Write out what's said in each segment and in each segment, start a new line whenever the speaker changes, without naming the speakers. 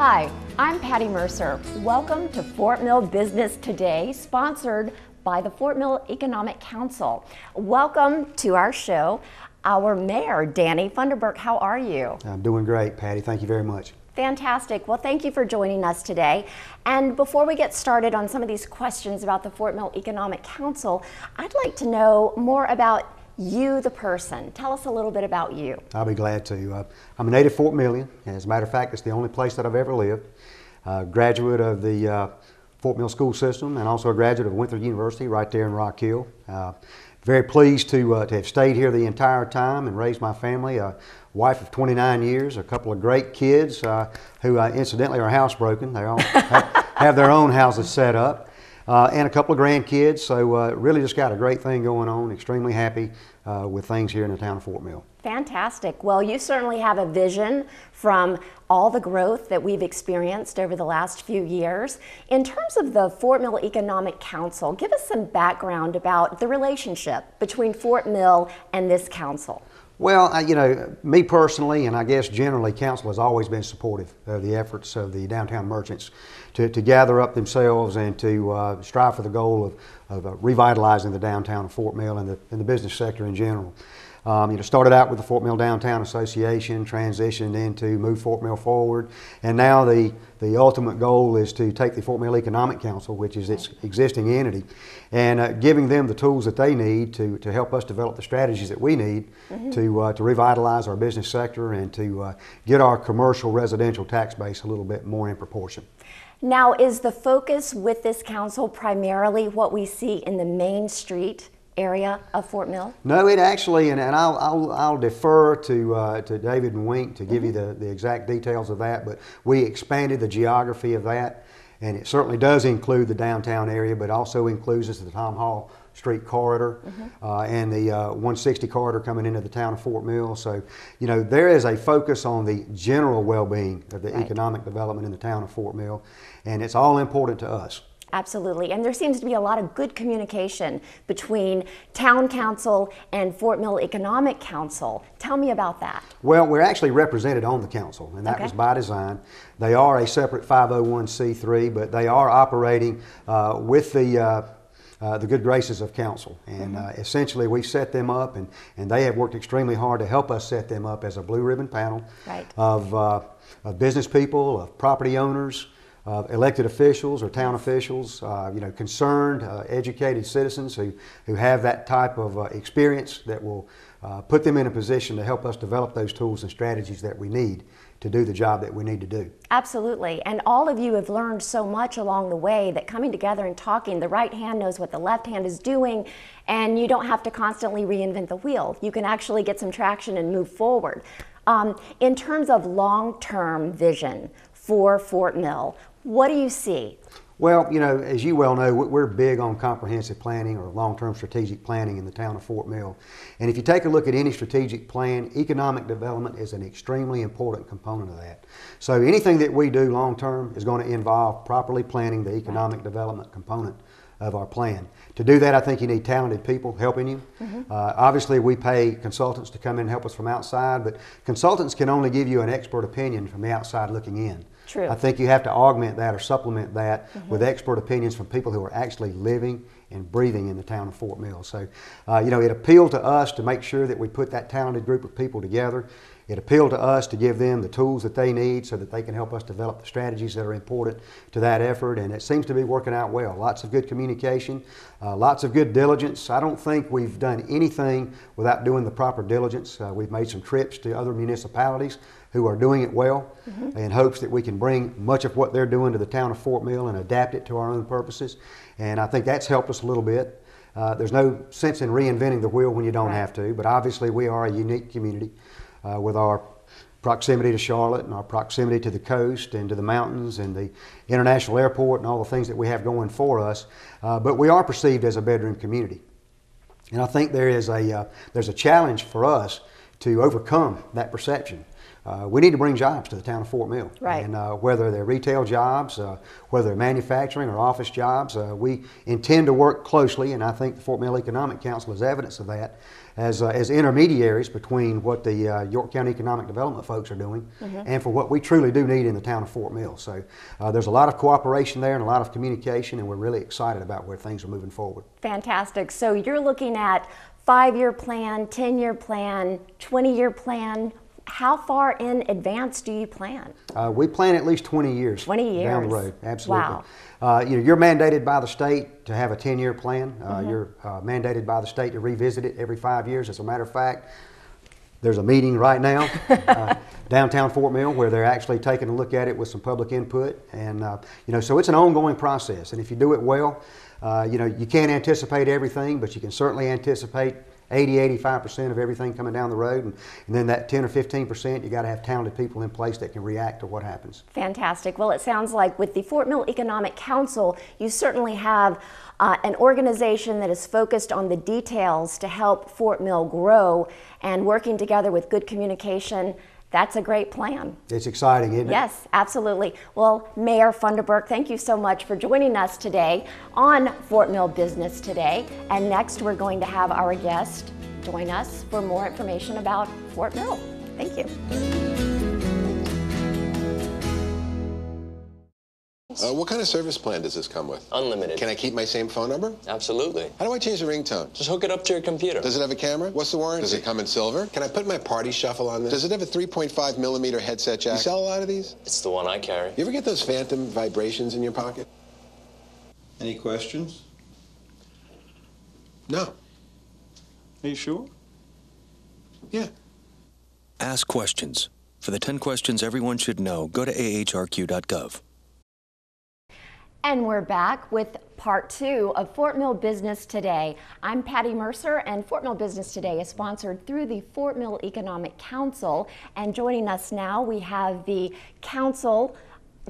Hi, I'm Patti Mercer. Welcome to Fort Mill Business Today, sponsored by the Fort Mill Economic Council. Welcome to our show, our mayor, Danny Funderburk. How are you?
I'm doing great, Patti. Thank you very much.
Fantastic. Well, thank you for joining us today. And before we get started on some of these questions about the Fort Mill Economic Council, I'd like to know more about you, the person. Tell us a little bit about you.
I'll be glad to. I'm a native Fort Millian. As a matter of fact, it's the only place that I've ever lived. Graduate of the Fort Mill school system and also a graduate of Winthrop University right there in Rock Hill. Very pleased to have stayed here the entire time and raised my family. A wife of 29 years, a couple of great kids who incidentally are housebroken. They all have their own houses set up. And a couple of grandkids, so really just got a great thing going on. Extremely happy with things here in the town of Fort Mill.
Fantastic. Well, you certainly have a vision from all the growth that we've experienced over the last few years. In terms of the Fort Mill Economic Council, give us some background about the relationship between Fort Mill and this council.
Well, you know, me personally, and I guess generally, council has always been supportive of the efforts of the downtown merchants to gather up themselves and to strive for the goal of revitalizing the downtown of Fort Mill and the business sector in general. Started out with the Fort Mill Downtown Association, transitioned into Move Fort Mill Forward, and now the ultimate goal is to take the Fort Mill Economic Council, which is its existing entity, and giving them the tools that they need to help us develop the strategies that we need to revitalize our business sector and to get our commercial residential tax base a little bit more in proportion.
Now, is the focus with this council primarily what we see in the Main Street area of Fort Mill?
No, it actually, and I'll defer to David and Wink to give you the exact details of that, but we expanded the geography of that, and it certainly does include the downtown area, but also includes the Tom Hall Street corridor and the 160 corridor coming into the town of Fort Mill. So, you know, there is a focus on the general well-being of the economic development in the town of Fort Mill, and it's all important to us.
Absolutely, and there seems to be a lot of good communication between Town Council and Fort Mill Economic Council. Tell me about that.
Well, we're actually represented on the council, and that was by design. They are a separate 501c3, but they are operating with the good graces of council, and essentially we set them up, and they have worked extremely hard to help us set them up as a blue ribbon panel of business people, of property owners, elected officials or town officials, concerned, educated citizens who have that type of experience that will put them in a position to help us develop those tools and strategies that we need to do the job that we need to do.
Absolutely, and all of you have learned so much along the way that coming together and talking, the right hand knows what the left hand is doing, and you don't have to constantly reinvent the wheel. You can actually get some traction and move forward. In terms of long-term vision for Fort Mill, what do you see?
Well, you know, as you well know, we're big on comprehensive planning or long-term strategic planning in the town of Fort Mill. And if you take a look at any strategic plan, economic development is an extremely important component of that. So anything that we do long-term is going to involve properly planning the economic development component of our plan. To do that, I think you need talented people helping you. Obviously, we pay consultants to come in and help us from outside, but consultants can only give you an expert opinion from the outside looking in.
True.
I think you have to augment that or supplement that with expert opinions from people who are actually living and breathing in the town of Fort Mill. So, it appealed to us to make sure that we put that talented group of people together. It appealed to us to give them the tools that they need so that they can help us develop the strategies that are important to that effort, and it seems to be working out well. Lots of good communication, lots of good diligence. I don't think we've done anything without doing the proper diligence. We've made some trips to other municipalities who are doing it well in hopes that we can bring much of what they're doing to the town of Fort Mill and adapt it to our own purposes, and I think that's helped us a little bit. There's no sense in reinventing the wheel when you don't have to, but obviously we are a unique community with our proximity to Charlotte and our proximity to the coast and to the mountains and the international airport and all the things that we have going for us, but we are perceived as a bedroom community. And I think there's a challenge for us to overcome that perception. We need to bring jobs to the town of Fort Mill.
Right.
And whether they're retail jobs, whether they're manufacturing or office jobs, we intend to work closely, and I think the Fort Mill Economic Council is evidence of that, as intermediaries between what the York County Economic Development folks are doing and for what we truly do need in the town of Fort Mill. So there's a lot of cooperation there and a lot of communication, and we're really excited about where things are moving forward.
Fantastic. So you're looking at 5-year plan, 10-year plan, 20-year plan. How far in advance do you plan?
We plan at least 20 years.
20 years.
Down the road, absolutely.
Wow.
You're mandated by the state to have a 10-year plan. You're mandated by the state to revisit it every 5 years. As a matter of fact, there's a meeting right now downtown Fort Mill where they're actually taking a look at it with some public input. And, so it's an ongoing process. And if you do it well, you can't anticipate everything, but you can certainly anticipate 80–85% of everything coming down the road, and then that 10 or 15%, you got to have talented people in place that can react to what happens.
Fantastic. Well, it sounds like with the Fort Mill Economic Council, you certainly have an organization that is focused on the details to help Fort Mill grow, and working together with good communication. That's a great plan.
It's exciting, isn't it?
Yes, absolutely. Well, Mayor Funderburk, thank you so much for joining us today on Fort Mill Business Today. And next, we're going to have our guest join us for more information about Fort Mill. Thank you.
What kind of service plan does this come with?
Unlimited.
Can I keep my same phone number?
Absolutely.
How do I change the ringtone?
Just hook it up to your computer.
Does it have a camera? What's the warranty? Does it come in silver? Can I put my party shuffle on this? Does it have a 3.5mm headset jack? You sell a lot of these?
It's the one I carry.
You ever get those phantom vibrations in your pocket?
Any questions?
No.
Are you sure?
Yeah.
Ask questions. For the 10 questions everyone should know, go to ahrq.gov.
And we're back with part 2 of Fort Mill Business Today. I'm Patti Mercer, and Fort Mill Business Today is sponsored through the Fort Mill Economic Council. And joining us now, we have the council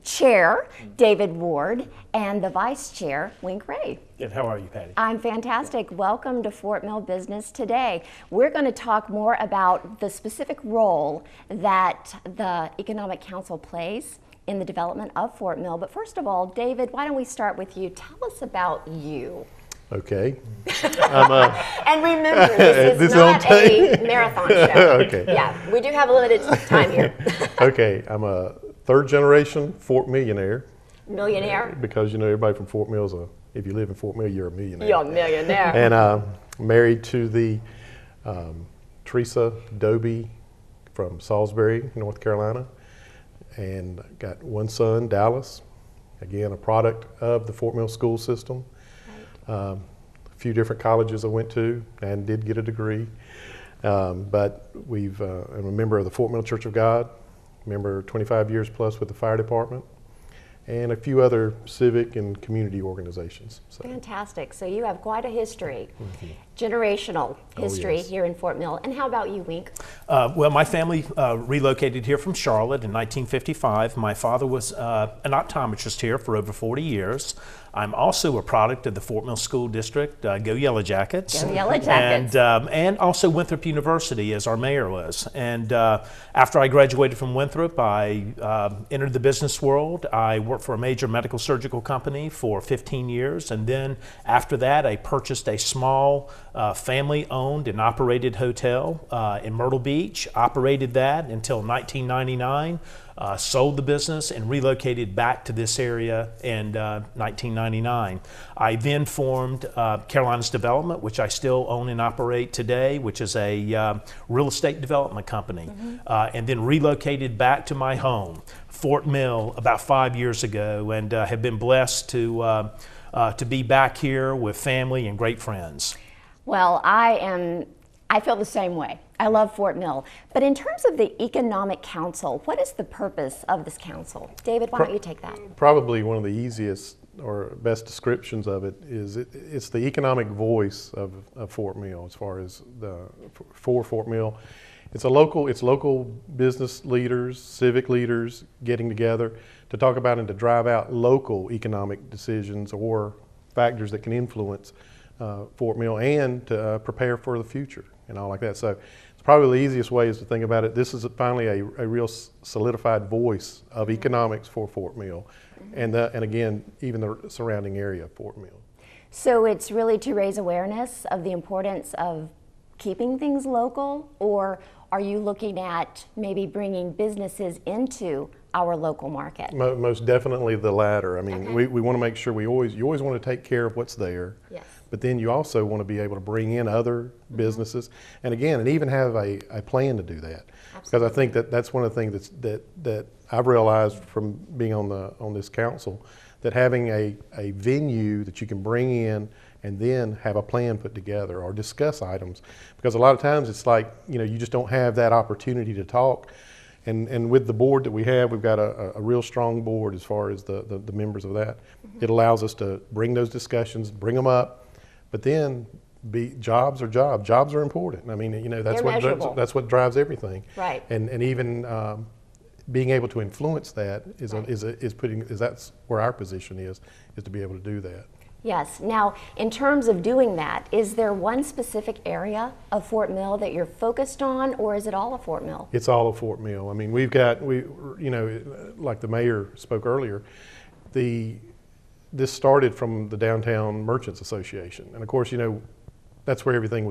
chair, David Ward, and the vice chair, Wink Ray.
And how are you, Patti?
I'm fantastic. Welcome to Fort Mill Business Today. We're going to talk more about the specific role that the Economic Council plays in the development of Fort Mill. But first of all, David, why don't we start with you? Tell us about you.
Okay.
And remember, this is not a marathon show.
Okay.
Yeah, we do have a limited time here.
Okay, I'm a third-generation Fort Millionaire.
Millionaire?
Because, everybody from Fort Mill's if you live in Fort Mill, you're a millionaire.
You're a millionaire.
And married to the Teresa Doby from Salisbury, North Carolina. And got one son, Dallas, again a product of the Fort Mill school system. Right. A few different colleges I went to and did get a degree. But I'm a member of the Fort Mill Church of God, member 25 years plus with the fire department, and a few other civic and community organizations. So.
Fantastic. So you have quite a history, generational history here in Fort Mill. And how about you, Wink?
Well, my family relocated here from Charlotte in 1955. My father was an optometrist here for over 40 years. I'm also a product of the Fort Mill School District. Go Yellow Jackets.
Go Yellow Jackets.
And also Winthrop University, as our mayor was. And after I graduated from Winthrop, I entered the business world. I worked for a major medical surgical company for 15 years. And then after that, I purchased a small family-owned and operated hotel in Myrtle Beach, operated that until 1999. Sold the business and relocated back to this area in 1999. I then formed Carolinas Development, which I still own and operate today, which is a real estate development company, and then relocated back to my home, Fort Mill, about 5 years ago, and have been blessed to be back here with family and great friends.
Well, I feel the same way. I love Fort Mill. But in terms of the Economic Council, what is the purpose of this council? David, why don't you take that?
Probably one of the easiest or best descriptions of it is it's the economic voice of Fort Mill as far as for Fort Mill. It's local business leaders, civic leaders getting together to talk about and to drive out local economic decisions or factors that can influence Fort Mill and to prepare for the future and all like that. So it's probably the easiest way is to think about it. This is finally a real solidified voice of economics for Fort Mill, and again, even the surrounding area of Fort Mill.
So it's really to raise awareness of the importance of keeping things local, or are you looking at maybe bringing businesses into our local market?
Most definitely the latter. I mean,
Okay.
we want to make sure you always want to take care of what's there.
Yes.
But then you also want to be able to bring in other businesses, and again, and even have a plan to do that. Because I think that's one of the things that I've realized from being on this council, that having a venue that you can bring in and then have a plan put together or discuss items. Because a lot of times it's like, you just don't have that opportunity to talk. And with the board that we have, we've got a real strong board as far as the members of that. It allows us to bring those discussions, bring them up, but then jobs are jobs. Jobs are important. I mean, that's what drives everything.
Right.
And even being able to influence that that's where our position is to be able to do that.
Yes. Now, in terms of doing that, is there one specific area of Fort Mill that you're focused on, or is it all of Fort Mill?
It's all of Fort Mill. I mean, like the mayor spoke earlier, this started from the Downtown Merchants Association, and of course, that's where everything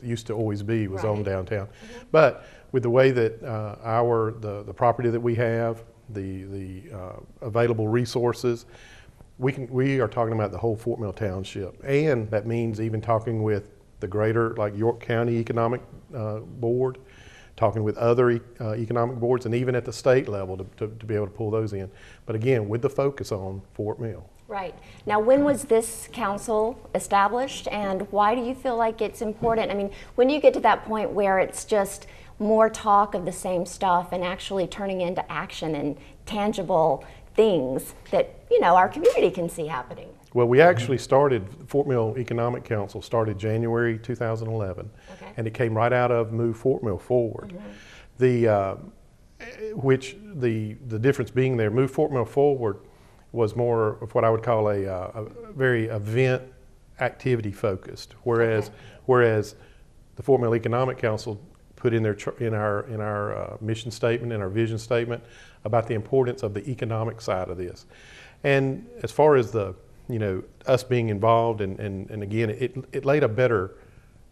used to always be, was on downtown. But with the way that the property that we have, the available resources, we are talking about the whole Fort Mill Township, and that means even talking with the greater, like York County Economic Board, talking with other economic boards, and even at the state level to be able to pull those in. But again, with the focus on Fort Mill.
Right. Now, when was this council established, and why do you feel like it's important? I mean, when you get to that point where it's just more talk of the same stuff and actually turning into action and tangible things that, our community can see happening?
Well, we actually started, Fort Mill Economic Council started January 2011, and it came right out of Move Fort Mill Forward. The difference being there, Move Fort Mill Forward was more of what I would call a very event activity focused, whereas the Fort Mill Economic Council put in our mission statement and our vision statement about the importance of the economic side of this. And as far as us being involved, and again, it laid a better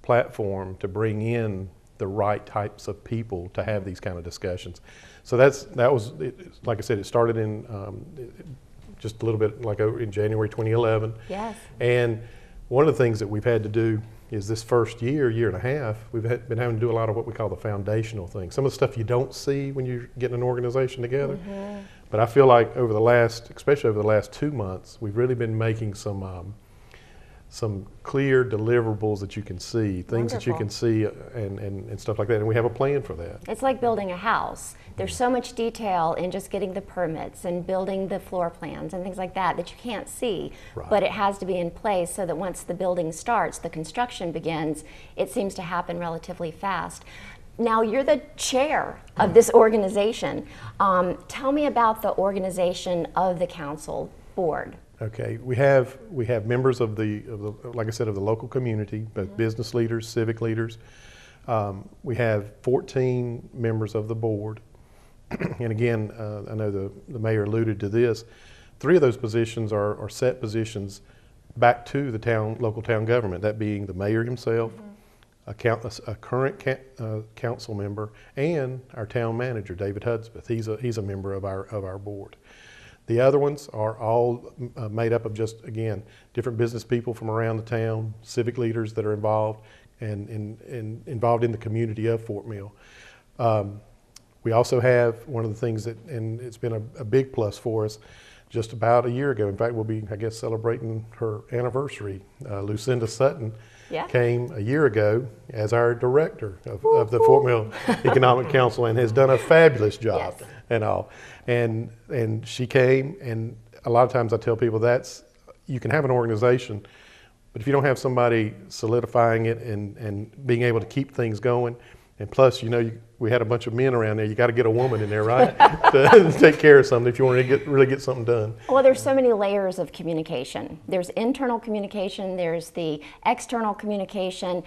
platform to bring in the right types of people to have these kind of discussions. So that was like I said, it started in just a little bit like in January 2011.
Yes.
And one of the things that we've had to do is this first year and a half, we've been having to do a lot of what we call the foundational things. Some of the stuff you don't see when you're getting an organization together. But I feel like especially over the last 2 months, we've really been making some clear deliverables that you can see, things that you can see and stuff like that, and we have a plan for that.
It's like building a house. There's so much detail in just getting the permits and building the floor plans and things like that you can't see, but it has to be in place so that once the building starts, the construction begins, it seems to happen relatively fast. Now, you're the chair of this organization. Tell me about the organization of the council board.
Okay, we have members of the like I said, of the local community, both business leaders, civic leaders. We have 14 members of the board, and again, I know the mayor alluded to this. 3 of those positions are set positions back to the local town government. That being the mayor himself, a current council member, and our town manager, David Hudspeth. He's a member of our board. The other ones are all made up of just, again, different business people from around the town, civic leaders that are involved and involved in the community of Fort Mill. We also have one of the things and it's been a big plus for us, just about a year ago. In fact, we'll be, I guess, celebrating her anniversary. Lucinda Sutton came a year ago as our director of the Fort Mill Economic Council and has done a fabulous job and all. And she came, and a lot of times I tell people you can have an organization, but if you don't have somebody solidifying it and being able to keep things going, and plus, we had a bunch of men around there. You got to get a woman in there, right, to take care of something if you want to really get something done.
Well, there's so many layers of communication. There's internal communication. There's the external communication.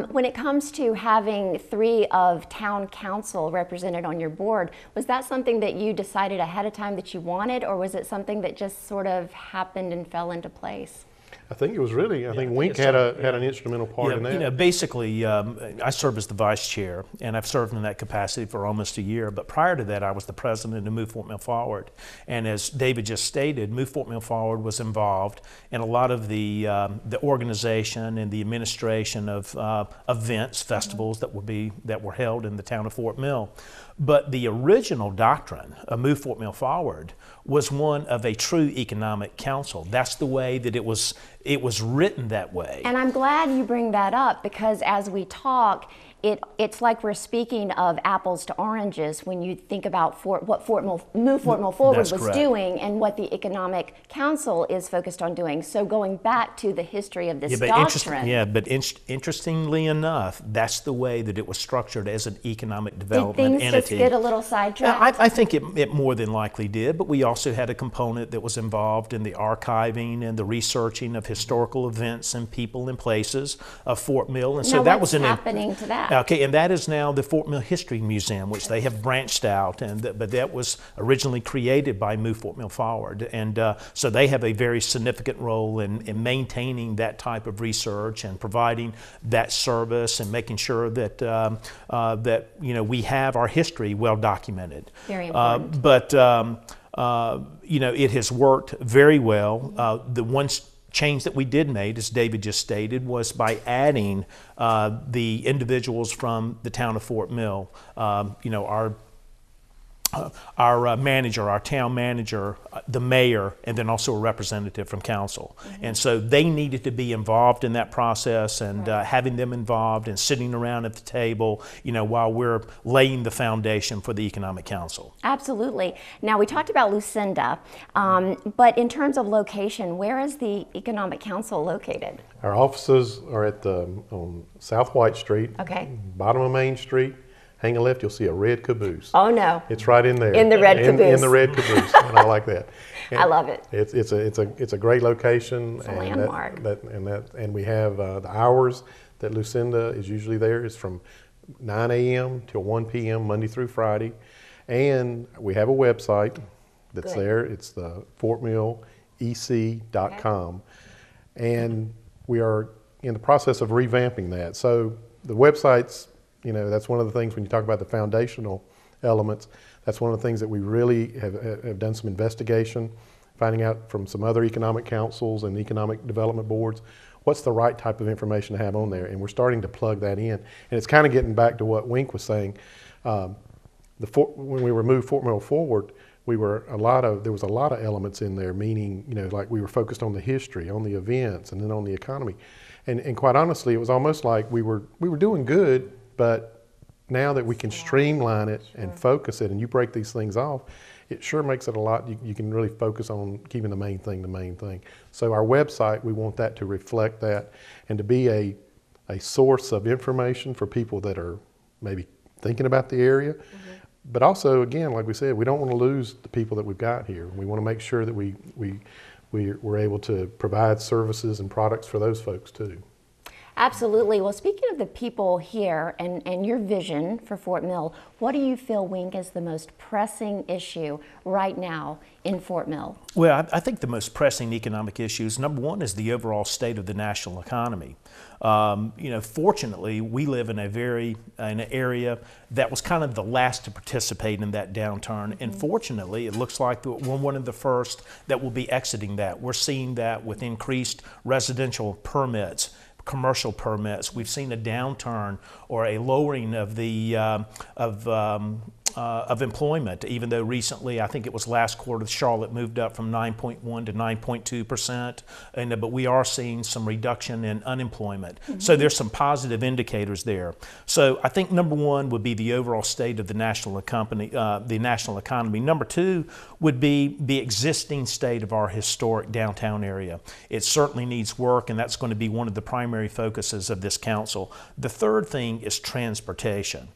When it comes to having 3 of town council represented on your board, was that something that you decided ahead of time that you wanted, or was it something that just sort of happened and fell into place?
I think it was really. I think Wink had an instrumental part in that.
You know, basically, I serve as the vice chair, and I've served in that capacity for almost a year. But prior to that, I was the president of Move Fort Mill Forward. And as David just stated, Move Fort Mill Forward was involved in a lot of the organization and the administration of events, festivals that were held in the town of Fort Mill. But the original doctrine of Move Fort Mill Forward was one of a true economic council. That's the way that it was written that way.
And I'm glad you bring that up, because as we talk, it's like we're speaking of apples to oranges when you think about what Move Fort Mill Forward
That's
was
correct.
doing and what the Economic Council is focused on doing. So going back to the history of this doctrine.
But interestingly enough, that's the way that it was structured as an economic development
Did things
entity.
just get a little sidetracked?
I think it more than likely did, but we also had a component that was involved in the archiving and the researching of historical events and people and places of Fort Mill. And so that was
happening to that?
Okay, and that is now the Fort Mill History Museum, which they have branched out, but that was originally created by Move Fort Mill Forward. And so they have a very significant role in maintaining that type of research and providing that service and making sure that that we have our history well documented.
Very important.
It has worked very well. The one change that we did make, as David just stated, was by adding the individuals from the town of Fort Mill. Our manager, our town manager, the mayor, and then also a representative from council. And so they needed to be involved in that process, and having them involved and sitting around at the table, while we're laying the foundation for the Economic Council.
Absolutely. Now, we talked about Lucinda, but in terms of location, where is the Economic Council located?
Our offices are on South White Street, bottom of Main Street. Hang a left, you'll see a red caboose.
Oh no!
It's right in there.
In the red caboose.
In the red caboose, and I like that. And
I love it.
It's a great location.
It's a landmark.
And we have the hours that Lucinda is usually there is from 9 a.m. till 1 p.m. Monday through Friday, and we have a website that's there. It's the fortmillec.com, and we are in the process of revamping that. So the website's that's one of the things when you talk about the foundational elements, that's one of the things that we really have done some investigation, finding out from some other economic councils and economic development boards, what's the right type of information to have on there, and we're starting to plug that in. And it's kind of getting back to what Wink was saying. When we moved Fort Mill Forward, there was a lot of elements in there, meaning, like we were focused on the history, on the events, and then on the economy. And quite honestly, it was almost like we were doing good, but now that we can streamline it and focus it, and you break these things off, it sure makes it a lot. You can really focus on keeping the main thing. So our website, we want that to reflect that and to be a source of information for people that are maybe thinking about the area. But also, again, like we said, we don't want to lose the people that we've got here. We want to make sure that we're able to provide services and products for those folks too.
Absolutely. Well, speaking of the people here and your vision for Fort Mill, what do you feel, Wink, is the most pressing issue right now in Fort Mill?
Well, I think the most pressing economic issues, number one, is the overall state of the national economy. Fortunately, we live in an area that was kind of the last to participate in that downturn. And fortunately, it looks like we're one of the first that will be exiting that. We're seeing that with increased residential permits, commercial permits. We've seen a downturn or a lowering of the of employment, even though recently, I think it was last quarter, Charlotte moved up from 9.1 to 9.2%, but we are seeing some reduction in unemployment. So there's some positive indicators there. So I think number one would be the overall state of the national economy. Number two would be the existing state of our historic downtown area. It certainly needs work, and that's going to be one of the primary focuses of this council. The third thing is transportation.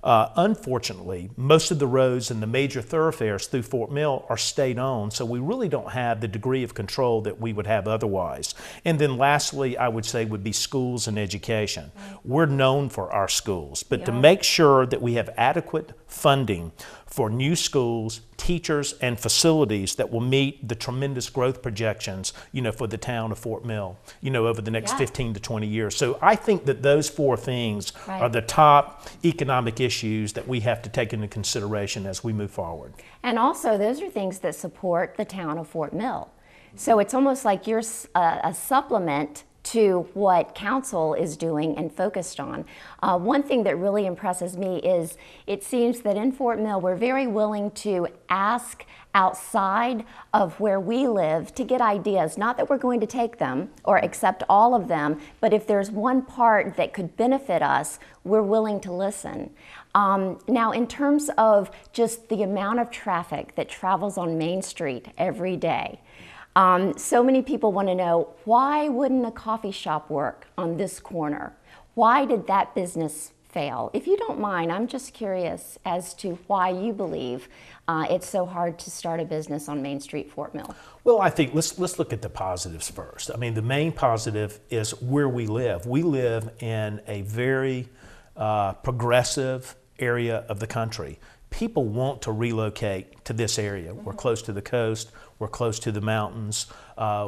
Unfortunately, most of the roads and the major thoroughfares through Fort Mill are state-owned, so we really don't have the degree of control that we would have otherwise. And then lastly, I would say would be schools and education. We're known for our schools, but to make sure that we have adequate funding for new schools, teachers, and facilities that will meet the tremendous growth projections, for the town of Fort Mill, over the next 15 to 20 years. So I think that those four things are the top economic issues that we have to take into consideration as we move forward.
And also, those are things that support the town of Fort Mill. So it's almost like you're a supplement to what council is doing and focused on. One thing that really impresses me is it seems that in Fort Mill we're very willing to ask outside of where we live to get ideas. Not that we're going to take them or accept all of them, but if there's one part that could benefit us, we're willing to listen. Now, in terms of just the amount of traffic that travels on Main Street every day, so many people want to know, why wouldn't a coffee shop work on this corner? Why did that business fail? If you don't mind, I'm just curious as to why you believe it's so hard to start a business on Main Street, Fort Mill.
Well, I think let's look at the positives first. I mean, the main positive is where we live. We live in a very progressive area of the country. People want to relocate to this area. We're close to the coast. We're close to the mountains.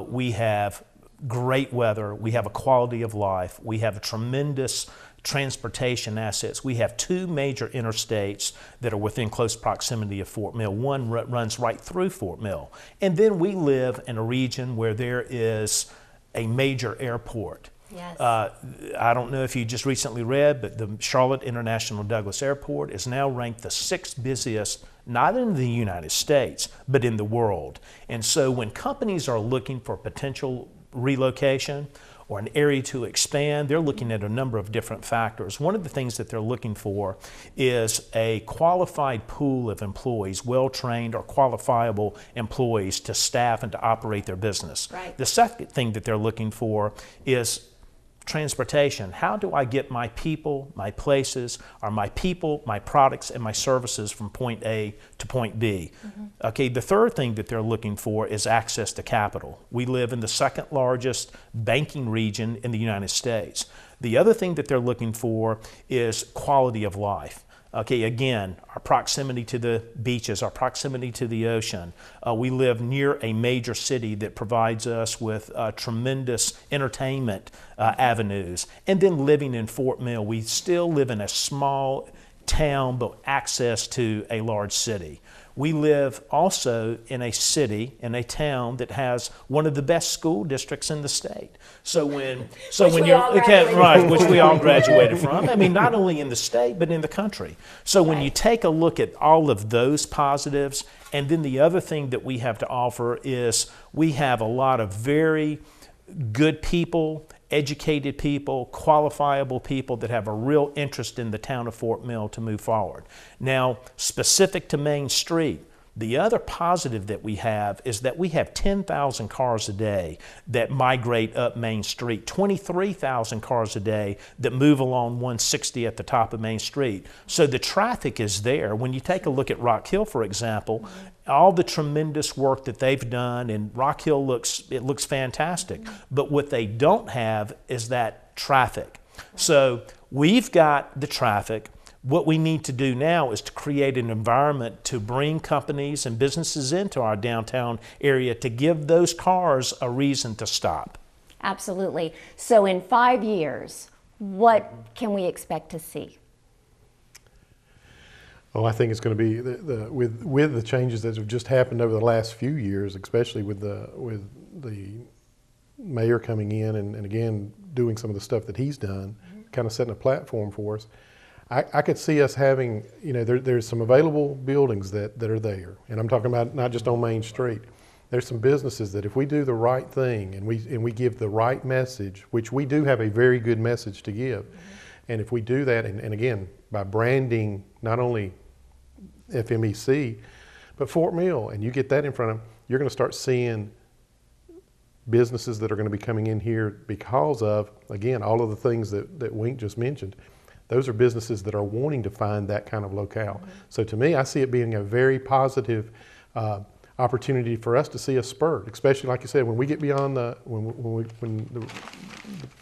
We have great weather. We have a quality of life. We have a tremendous transportation assets. We have two major interstates that are within close proximity of Fort Mill. One runs right through Fort Mill. And then we live in a region where there is a major airport.
Yes.
I don't know if you just recently read, but the Charlotte International Douglas Airport is now ranked the 6th busiest, not in the United States, but in the world. And so when companies are looking for potential relocation or an area to expand, they're looking at a number of different factors. One of the things that they're looking for is a qualified pool of employees, well-trained or qualifiable employees to staff and to operate their business.
Right.
The second thing that they're looking for is transportation. How do I get my people, my places, or my people, my products, and my services from point A to point B? Okay, the third thing that they're looking for is access to capital. We live in the second largest banking region in the United States. The other thing that they're looking for is quality of life. Okay, again, our proximity to the beaches, our proximity to the ocean. We live near a major city that provides us with tremendous entertainment avenues. And then living in Fort Mill, we still live in a small town, but access to a large city. We live also in a city, in a town that has one of the best school districts in the state. So when you're right, which we all graduated from. I mean, not only in the state but in the country. So when you take a look at all of those positives, and then the other thing that we have to offer is we have a lot of very good people, educated people, qualifiable people that have a real interest in the town of Fort Mill to move forward. Now, specific to Main Street, the other positive that we have is that we have 10,000 cars a day that migrate up Main Street, 23,000 cars a day that move along 160 at the top of Main Street. So the traffic is there. When you take a look at Rock Hill, for example, all the tremendous work that they've done, and Rock Hill looks fantastic. But what they don't have is that traffic. So we've got the traffic. What we need to do now is to create an environment to bring companies and businesses into our downtown area to give those cars a reason to stop.
Absolutely. So in 5 years, what can we expect to see?
Oh, I think it's going to be with the changes that have just happened over the last few years, especially with the mayor coming in and again doing some of the stuff that he's done, kind of setting a platform for us. I could see us having, there's some available buildings that are there, and I'm talking about not just on Main Street. There's some businesses that if we do the right thing and we give the right message, which we do have a very good message to give, and if we do that, and again, by branding not only FMEC, but Fort Mill, and you get that in front of them, you're going to start seeing businesses that are going to be coming in here because of, again, all of the things that Wink just mentioned. Those are businesses that are wanting to find that kind of locale. So to me, I see it being a very positive opportunity for us to see a spurt, especially like you said, when we get beyond the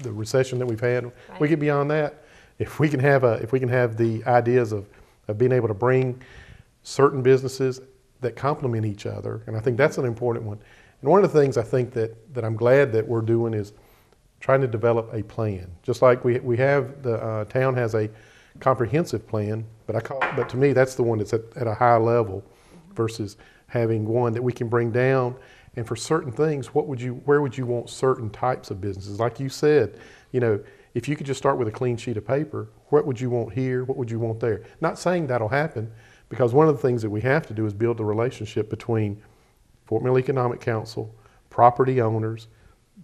recession that we've had, we get beyond that. If we can have the ideas of being able to bring certain businesses that complement each other, and I think that's an important one. And one of the things I think that I'm glad that we're doing is trying to develop a plan. Just like we have, the town has a comprehensive plan, but to me that's the one that's at a high level versus having one that we can bring down. And for certain things, where would you want certain types of businesses? Like you said, you know, if you could just start with a clean sheet of paper, what would you want here? What would you want there? Not saying that'll happen, because one of the things that we have to do is build a relationship between Fort Mill Economic Council, property owners,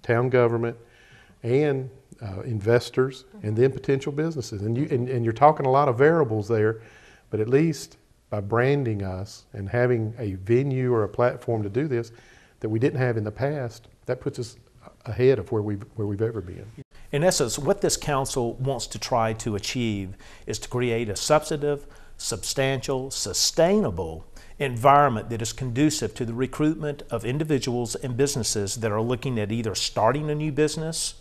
town government, and investors, and then potential businesses. And you're talking a lot of variables there, but at least by branding us and having a venue or a platform to do this that we didn't have in the past, that puts us ahead of where we've ever been.
In essence, what this council wants to try to achieve is to create a substantive, substantial, sustainable environment that is conducive to the recruitment of individuals and businesses that are looking at either starting a new business,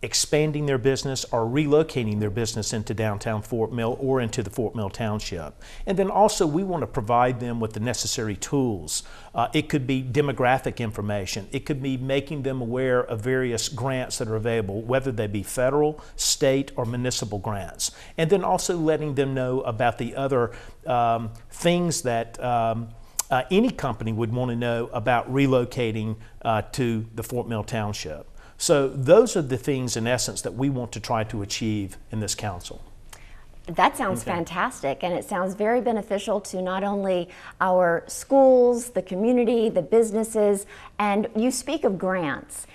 expanding their business, or relocating their business into downtown Fort Mill or into the Fort Mill Township. And then also we want to provide them with the necessary tools. It could be demographic information. It could be making them aware of various grants that are available, whether they be federal, state, or municipal grants. And then also letting them know about the other things that any company would want to know about relocating to the Fort Mill Township. So those are the things, in essence, that we want to try to achieve in this council.
That sounds fantastic, and it sounds very beneficial to not only our schools, the community, the businesses, and you speak of grants.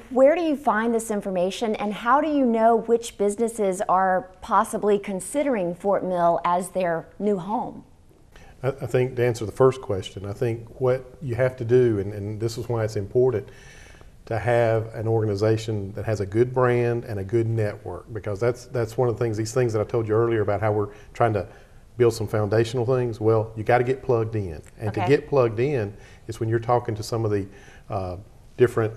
Where do you find this information, and how do you know which businesses are possibly considering Fort Mill as their new home?
I think to answer the first question, I think what you have to do, and this is why it's important, to have an organization that has a good brand and a good network, because that's one of the things, these things that I told you earlier about how we're trying to build some foundational things. Well, you got to get plugged in, and to get plugged in is when you're talking to some of the different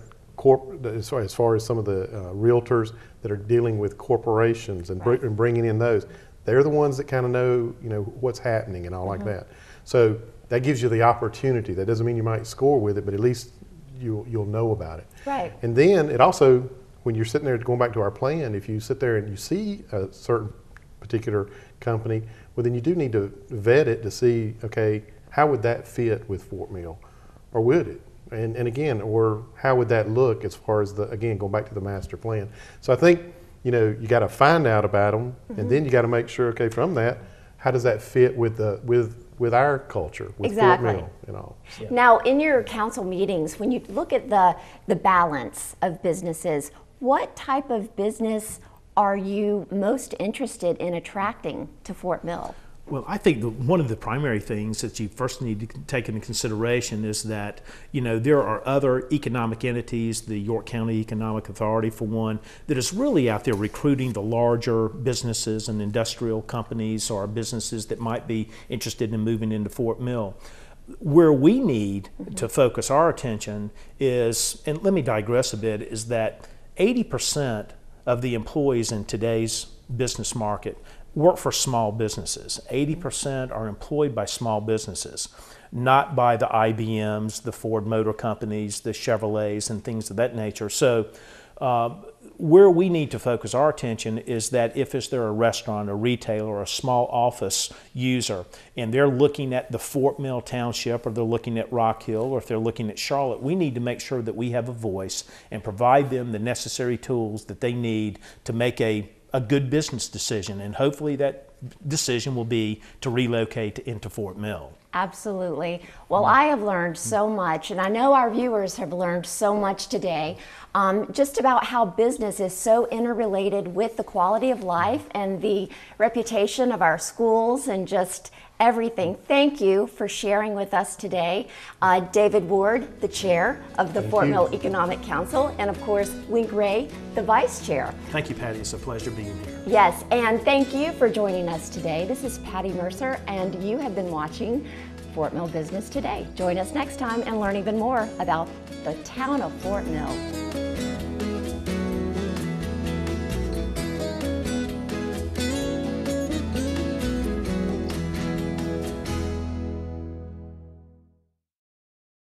as far as some of the realtors that are dealing with corporations and bringing in those. They're the ones that kind of know, you know, what's happening and all like that. So that gives you the opportunity. That doesn't mean you might score with it, but at least you'll know about it.
Right.
And then it also, when you're sitting there, going back to our plan, if you sit there and you see a certain particular company, well, then you do need to vet it to see, okay, how would that fit with Fort Mill, or would it? And again, or how would that look as far as again, going back to the master plan. So I think, you know, you got to find out about them, and then you got to make sure, okay, from that, how does that fit with our culture, with Fort Mill and all.
Yeah. Now, in your council meetings, when you look at the balance of businesses, what type of business are you most interested in attracting to Fort Mill?
Well, I think one of the primary things that you first need to take into consideration is that, you know, there are other economic entities, the York County Economic Authority for one, that is really out there recruiting the larger businesses and industrial companies or businesses that might be interested in moving into Fort Mill. Where we need to focus our attention is, and let me digress a bit, is that 80% of the employees in today's business market work for small businesses. 80% are employed by small businesses, not by the IBMs, the Ford Motor Companies, the Chevrolets, and things of that nature. So where we need to focus our attention is that if is there a restaurant, a retailer, or a small office user, and they're looking at the Fort Mill Township, or they're looking at Rock Hill, or if they're looking at Charlotte, we need to make sure that we have a voice and provide them the necessary tools that they need to make a good business decision, and hopefully that decision will be to relocate into Fort Mill.
Absolutely. Well, I have learned so much, and I know our viewers have learned so much today, just about how business is so interrelated with the quality of life and the reputation of our schools and just everything. Thank you for sharing with us today. David Ward, the chair of the Fort Mill Economic Council, and of course, Wink Ray, the vice chair.
Thank you, Patti. It's a pleasure being here.
Yes, and thank you for joining us today. This is Patti Mercer, and you have been watching Fort Mill Business Today. Join us next time and learn even more about the town of Fort Mill.